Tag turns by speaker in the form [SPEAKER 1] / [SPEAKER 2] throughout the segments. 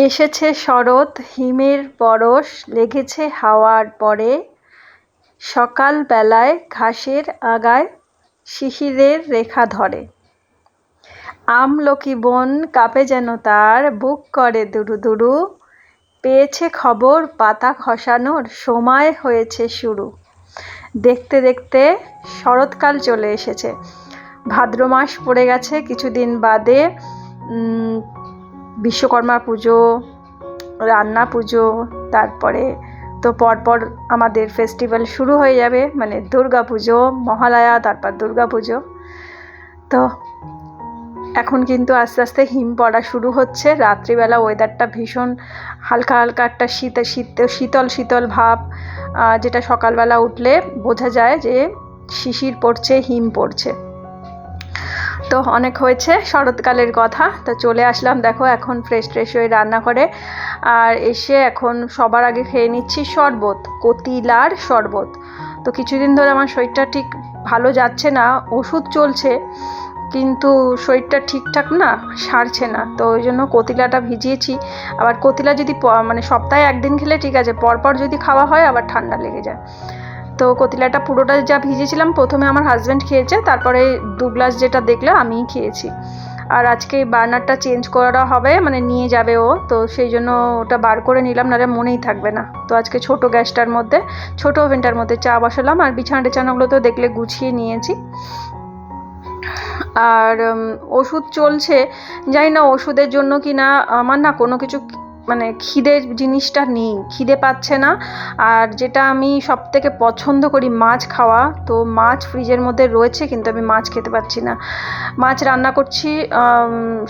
[SPEAKER 1] এসেছে শরৎ, হিমের পরশ লেগেছে হাওয়ার পরে, সকাল বেলায় ঘাসের আগায় শিশিরের রেখা ধরে। আমলকি বন কাঁপে যেন তার, বুক করে দুরু দুরু, পেয়েছে খবর পাতা খসানোর সময় হয়েছে শুরু। দেখতে দেখতে শরৎকাল চলে এসেছে, ভাদ্র মাস পড়ে গেছে কিছুদিন বাদে। বিশ্বকর্মা পুজো, রান্না পুজো, তারপরে তো পরপর আমাদের ফেস্টিভ্যাল শুরু হয়ে যাবে, মানে দুর্গা পুজো, মহালয়া, তারপর দুর্গা পুজো। তো এখন কিন্তু আস্তে আস্তে হিম পড়া শুরু হচ্ছে। রাত্রিবেলা ওয়েদারটা ভীষণ হালকা হালকা একটা শীতল শীতল ভাব, যেটা সকালবেলা উঠলে বোঝা যায় যে শিশির পড়ছে, হিম পড়ছে। তো অনেক হয়েছে শরৎকালের কথা। তো চলে আসলাম, দেখো এখন ফ্রেশ হয়ে রান্না করে, আর এসে এখন সবার আগে খেয়ে নিচ্ছি শরবত, কতিলার শরবত। তো কিছুদিন ধরে আমার শরীরটা ঠিক ভালো যাচ্ছে না, ওষুধ চলছে কিন্তু শরীরটা ঠিকঠাক না সারছে না। তো ওই জন্য কতিলাটা ভিজিয়েছি। আবার কতিলা যদি মানে সপ্তাহে একদিন খেলে ঠিক আছে, পরপর যদি খাওয়া হয় আবার ঠান্ডা লেগে যায়। তো কতিলাটা পুরোটা যা ভিজেছিলাম, প্রথমে আমার হাজব্যান্ড খেয়েছে, তারপরে 2 গ্লাস যেটা দেখলে আমিই খেয়েছি। আর আজকে বার্নারটা চেঞ্জ করা হবে, মানে নিয়ে যাবে ও, তো সেই জন্য ওটা বার করে নিলাম, নাহলে মনেই থাকবে না। তো আজকে ছোট গ্যাসটার মধ্যে, ছোট ওভেনটার মধ্যে চা বসালাম, আর বিছানাগুলো তো দেখলে গুছিয়ে নিয়েছি। আর ওষুধ চলছে, জানি না ওষুধের জন্য কি না, আমার না কোনো কিছু মানে খিদের জিনিসটা নেই, খিদে পাচ্ছে না। আর যেটা আমি সব থেকে পছন্দ করি মাছ খাওয়া, তো মাছ ফ্রিজের মধ্যে রয়েছে কিন্তু আমি মাছ খেতে পাচ্ছি না। মাছ রান্না করছি,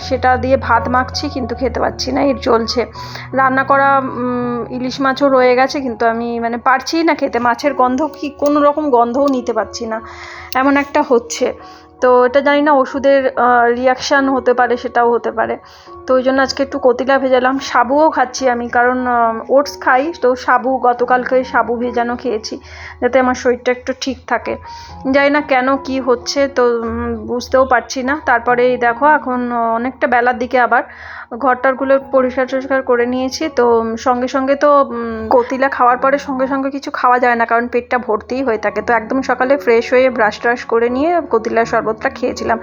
[SPEAKER 1] সেটা দিয়ে ভাত মাখছি কিন্তু খেতে পাচ্ছি না, এর চলছে। রান্না করা ইলিশ মাছও রয়ে গেছে কিন্তু আমি মানে পারছি না খেতে, মাছের গন্ধ কি কোনো রকম গন্ধও নিতে পারছি না, এমন একটা হচ্ছে। তো এটা জানি না ওষুধের রিয়াকশান হতে পারে, সেটাও হতে পারে। তো ওই জন্য আজকে একটু কতিলা ভেজালাম। সাবুও খাচ্ছি আমি, কারণ ওটস খাই, তো সাবু গতকালকে সাবু ভেজানো খেয়েছি যাতে আমার শরীরটা একটু ঠিক থাকে। জানি না কেন কি হচ্ছে, তো বুঝতেও পারছি না। তারপরে দেখো এখন অনেকটা বেলার দিকে আবার ঘরটারগুলো পরিষ্কার করে নিয়েছি। তো সঙ্গে তো কতিলা খাওয়ার পরে সঙ্গে কিছু খাওয়া যায় না, কারণ পেটটা ভর্তিই হয়ে থাকে। তো একদম সকালে ফ্রেশ হয়ে ব্রাশ করে নিয়ে কতিলার শরবতটা খেয়েছিলাম,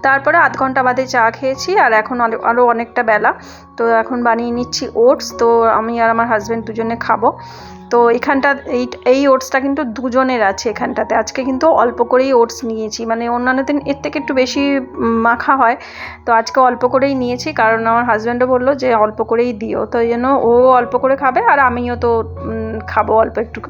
[SPEAKER 1] তারপরে আধ ঘন্টা বাদে চা খেয়েছি। আর এখন আরও অনেকটা বেলা, তো এখন বানিয়ে নিচ্ছি ওটস। তো আমি আর আমার হাজব্যান্ড দুজনে খাবো। তো এখানটা এই ওটসটা কিন্তু দুজনের আছে এখানটাতে। আজকে কিন্তু অল্প করেই ওটস নিয়েছি, মানে অন্যান্য দিন এর থেকে একটু বেশি মাখা হয়, তো আজকে অল্প করেই নিয়েছি, কারণ আমার হাজব্যান্ডও বললো যে অল্প করেই দিও, তো এই জন্য ও অল্প করে খাবে আর আমিও তো খাবো অল্প একটু।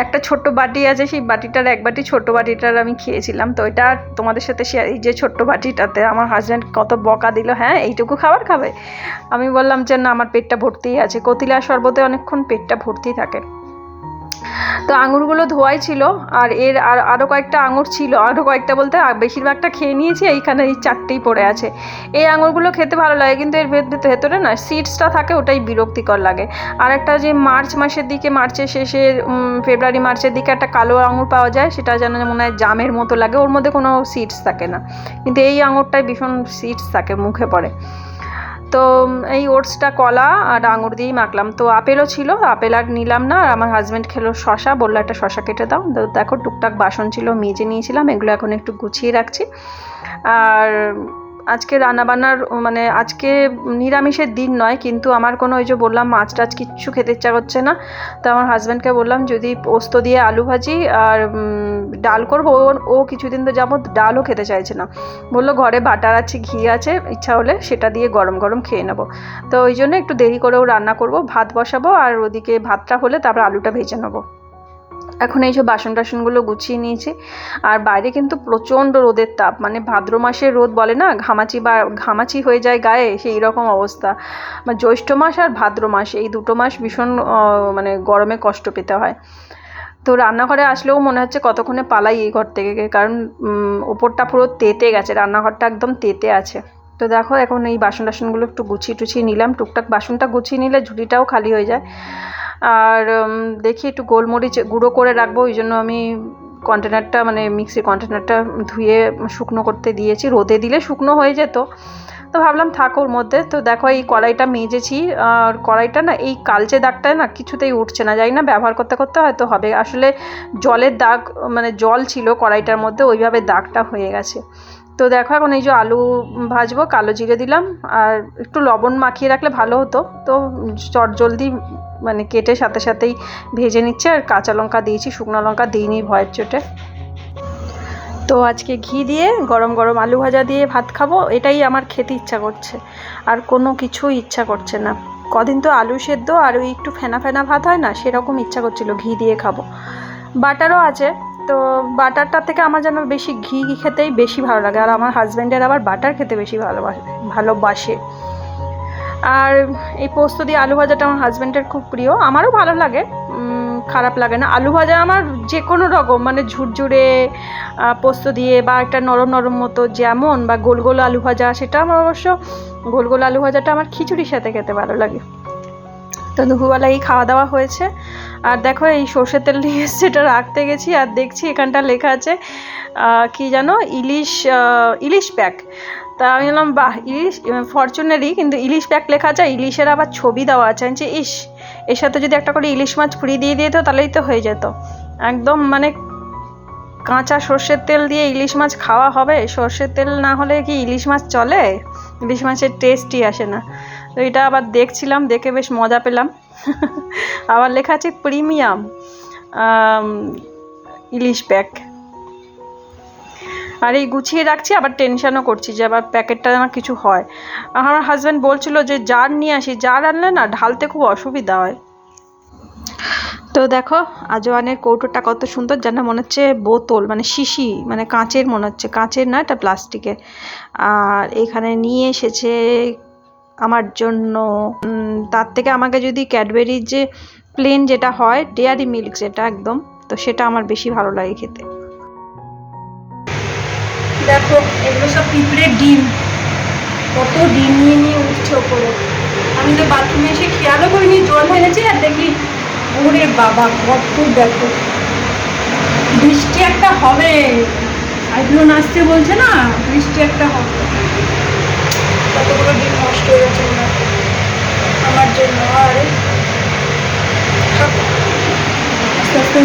[SPEAKER 1] একটা ছোট্ট বাটি আছে, সেই বাটিটার এক বাটি, ছোট্ট বাটিটার আমি খেয়েছিলাম। তো এটা তোমাদের সাথে শেয়ার, এই যে ছোট্ট বাটিটাতে আমার হাজব্যান্ড কত বকা দিল, হ্যাঁ এইটুকু খাবার খাবে। আমি বললাম যে না, আমার পেটটা ভর্তিই আছে, কতিলা শরবতে অনেকক্ষণ পেটটা ভর্তি থাকে। তো আঙুরগুলো ধোয়াই ছিল, আর আরও কয়েকটা আঙুর ছিল, আরও কয়েকটা বলতে বেশিরভাগটা খেয়ে নিয়েছি, এইখানে এই 4টেই পড়ে আছে। এই আঙুরগুলো খেতে ভালো লাগে কিন্তু এর ভেতরে না সিডসটা থাকে, ওটাই বিরক্তিকর লাগে। আর একটা যে মার্চ মাসের দিকে, মার্চের শেষে ফেব্রুয়ারি মার্চের দিকে একটা কালো আঙুর পাওয়া যায়, সেটা যেন মনে হয় জামের মতো লাগে, ওর মধ্যে কোনো সিডস থাকে না, কিন্তু এই আঙুরটায় ভীষণ সিডস থাকে, মুখে পড়ে। তো এই ওটসটা কলা আর আঙুর দিয়েই মাখলাম। তো আপেলও ছিল, আপেল আর নিলাম না। আর আমার হাজব্যান্ড খেলো শশা, বললো একটা শশা কেটে দাও। তো দেখো টুকটাক বাসন ছিল মেজে নিয়েছিলাম, এগুলো এখন একটু গুছিয়ে রাখছি। আর আজকে রান্নাবান্নার মানে আজকে নিরামিষের দিন নয়, কিন্তু আমার কোনো ওই যে বললাম মাছ টাছ কিচ্ছু খেতে ইচ্ছা করছে না। তো আমার হাজব্যান্ডকে বললাম যদি পোস্ত দিয়ে আলু ভাজি আর ডাল করবো, ও কিছুদিন তো যাবত ডালও খেতে চাইছে না, বললো ঘরে বাটার আছে, ঘি আছে, ইচ্ছা হলে সেটা দিয়ে গরম গরম খেয়ে নেবো। তো ওই জন্য একটু দেরি করেও রান্না করব, ভাত বসাবো, আর ওদিকে ভাতটা হলে তারপর আলুটা ভেজে নেবো। এখন এই যে বাসন টাসনগুলো গুছিয়ে নিয়েছি। আর বাইরে কিন্তু প্রচণ্ড রোদের তাপ, মানে ভাদ্র মাসের রোদ বলে না, ঘামাচি হয়ে যায় গায়ে, সেই রকম অবস্থা। মানে জ্যৈষ্ঠ মাস আর ভাদ্র মাস, এই দুটো মাস ভীষণ মানে গরমে কষ্ট পেতে হয়। তো রান্নাঘরে আসলেও মনে হচ্ছে কতক্ষণে পালাই এই ঘর থেকে, কারণ ওপরটা পুরো তেতে গেছে, রান্নাঘরটা একদম তেতে আছে। তো দেখো এখন এই বাসন টাসনগুলো একটু গুছিয়ে নিলাম, টুকটাক বাসনটা গুছিয়ে নিলে ঝুড়িটাও খালি হয়ে যায়। আর দেখি একটু গোলমরিচ গুঁড়ো করে রাখবো, ওই জন্য আমি কন্টেনারটা মানে মিক্সির কন্টেনারটা ধুয়ে শুকনো করতে দিয়েছি, রোদে দিলে শুকনো হয়ে যেত, তো ভাবলাম থাক ওর মধ্যে। তো দেখো এই কড়াইটা মেজেছি, আর কড়াইটা না এই কালচে দাগটা না কিছুতেই উঠছে না, জানি না ব্যবহার করতে করতে হয়তো হবে, আসলে জলের দাগ মানে জল ছিল কড়াইটার মধ্যে, ওইভাবে দাগটা হয়ে গেছে। তো দেখো এখন এই যে আলু ভাজবো, কালো জিরে দিলাম, আর একটু লবণ মাখিয়ে রাখলে ভালো হতো, তো চটজলদি মানে কেটে সাথে সাথেই ভেজে নিচ্ছে। আর কাঁচা লঙ্কা দিয়েছি, শুকনো লঙ্কা দিইনি ভয়ের চোটে। তো আজকে ঘি দিয়ে গরম গরম আলু ভাজা দিয়ে ভাত খাবো, এটাই আমার খেতে ইচ্ছা করছে, আর কোনো কিছুই ইচ্ছা করছে না। কদিন তো আলু সেদ্ধ আর ওই একটু ফেনা ফেনা ভাত হয় না, সেরকম ইচ্ছা করছিল, ঘি দিয়ে খাবো। বাটারও আছে, তো বাটারটা থেকে আমার যেন বেশি ঘি খেতেই বেশি ভালো লাগে, আর আমার হাজব্যান্ডের আবার বাটার খেতে বেশি ভালোবাসে। আর এই পোস্ত দিয়ে আলু ভাজাটা আমার হাজব্যান্ডের খুব প্রিয়, আমারও ভালো লাগে, খারাপ লাগে না। আলু ভাজা আমার যে কোনো রকম মানে ঝুরঝুরে পোস্ত দিয়ে বা একটা নরম নরম মতো যেমন, বা গোল গোল আলু ভাজা, সেটা আমার অবশ্য গোল গোল আলু ভাজাটা আমার খিচুড়ির সাথে খেতে ভালো লাগে। তো দুপুরবেলা এই খাওয়া দাওয়া হয়েছে। আর দেখো এই সর্ষের তেল নিয়ে এসছে, এটা রাখতে গেছি আর দেখছি এখানটা লেখা আছে কি জানো, ইলিশ প্যাক। তা আমি বললাম বাহ, ইলিশ ফরচুনেরই, কিন্তু ইলিশ প্যাক লেখা আছে, ইলিশের আবার ছবি দেওয়া আছে। যে ইস, এর সাথে যদি একটা করে ইলিশ মাছ ফ্রি দিয়ে দিত তাহলেই তো হয়ে যেত। একদম মানে কাঁচা সর্ষের তেল দিয়ে ইলিশ মাছ খাওয়া হবে, সর্ষের তেল না হলে কি ইলিশ মাছ চলে? ইলিশ মাছের টেস্টই আসে না। তো এটা আবার দেখছিলাম, দেখে বেশ মজা পেলাম। আবার লেখা আছে প্রিমিয়াম ইলিশ প্যাক। আর এই গুছিয়ে রাখছি, আবার টেনশনও করছি যে আবার প্যাকেটটা আমার কিছু হয়। আমার হাজব্যান্ড বলছিল যে জার নিয়ে আসি, জার আনলে না ঢালতে খুব অসুবিধা হয়। তো দেখো আজওয়ানের কৌটোটা কত সুন্দর, যেন মনে হচ্ছে বোতল, মানে শিশি, মানে কাঁচের মনে হচ্ছে, কাঁচের না, এটা প্লাস্টিকের। আর এখানে নিয়ে এসেছে আমার জন্য, তার থেকে আমাকে যদি ক্যাডবেরির যে প্লেন যেটা হয় ডেয়ারি মিল্ক যেটা একদম, তো সেটা আমার বেশি ভালো লাগে খেতে। দেখো এগুলো সব পিঁপড়ের ডিম, কত ডিম নিয়ে নিয়ে উঠছে ওপরে। আমি তো বাথরুমে এসে খেয়ালও করিনি, জল ঢেলেছি আর দেখি ওরে বাবা কত, দেখো বৃষ্টি একটা হবে, সাইক্লোন আসছে বলছে না, বৃষ্টি একটা হবে। কতগুলো ডিম নষ্ট হয়ে গেছে আমার জন্য। আর আস্তে আস্তে